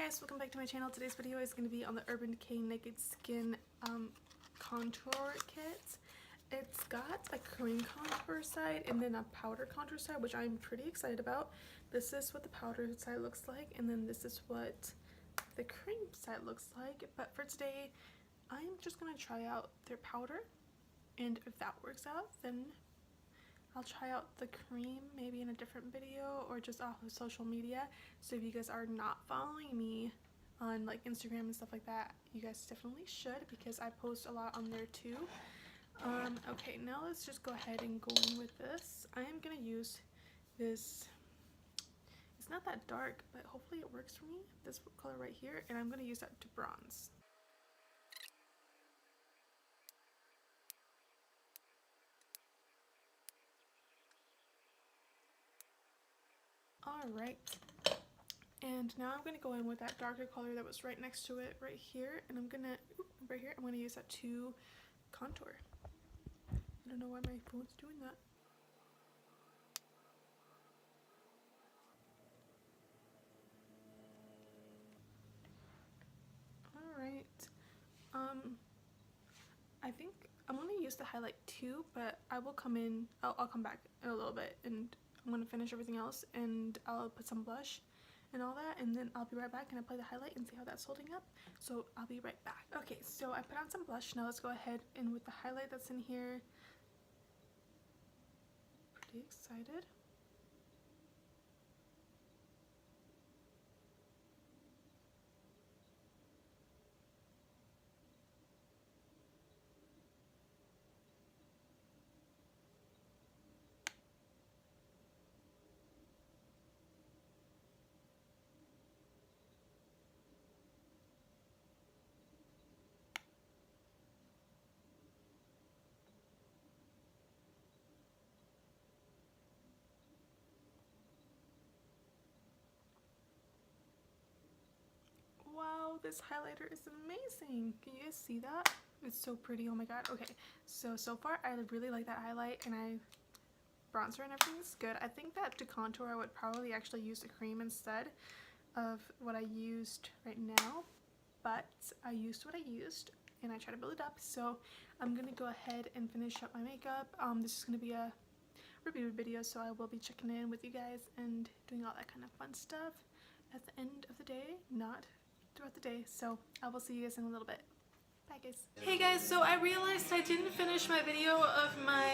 guys, welcome back to my channel. Today's video is going to be on the Urban Decay Naked Skin contour kit. It's got a cream contour side and then a powder contour side, which I'm pretty excited about. This is what the powder side looks like, and then this is what the cream side looks like. But for today, I'm just going to try out their powder, and if that works out, then I'll try out the cream maybe in a different video or just off of social media. So if you guys are not following me on like Instagram and stuff like that, you guys definitely should, because I post a lot on there too. Okay, now let's just go ahead and go in with this. I am going to use this, it's not that dark, but hopefully it works for me, this color right here, and I'm going to use that to bronze. Alright, and now I'm going to go in with that darker color that was right next to it right here, and I'm going to, right here, I'm going to use that to contour. I don't know why my phone's doing that. Alright, I think I'm going to use the highlight too, but I will come in, I'll come back in a little bit, and I'm going to finish everything else, and I'll put some blush and all that, and then I'll be right back and apply the highlight and see how that's holding up. So I'll be right back. Okay, so I put on some blush. Now let's go ahead and with the highlight that's in here. Pretty excited. Wow, this highlighter is amazing. Can you guys see that? It's so pretty. Oh my god. Okay, so far I really like that highlight, and bronzer and everything is good. I think that to contour I would probably actually use the cream instead of what I used right now, but I used what I used and I tried to build it up. So I'm gonna go ahead and finish up my makeup. This is gonna be a review video, so I will be checking in with you guys and doing all that kind of fun stuff at the end of the day, not throughout the day. So I will see you guys in a little bit. Bye guys. Hey guys, so I realized I didn't finish my video of my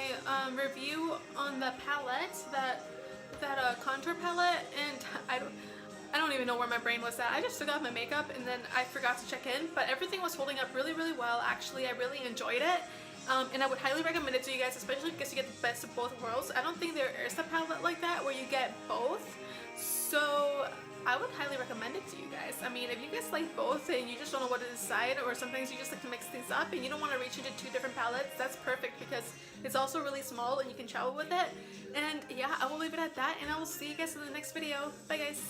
review on the palette, that contour palette, and I don't even know where my brain was at. I just took off my makeup and then I forgot to check in, but everything was holding up really well. Actually, I really enjoyed it. And I would highly recommend it to you guys, especially because you get the best of both worlds. I don't think there is a palette like that where you get both, so I would highly recommend it to you guys. I mean, if you guys like both and you just don't know what to decide, or sometimes you just like to mix things up and you don't want to reach into two different palettes, that's perfect because it's also really small and you can travel with it. And yeah, I will leave it at that, and I will see you guys in the next video. Bye guys.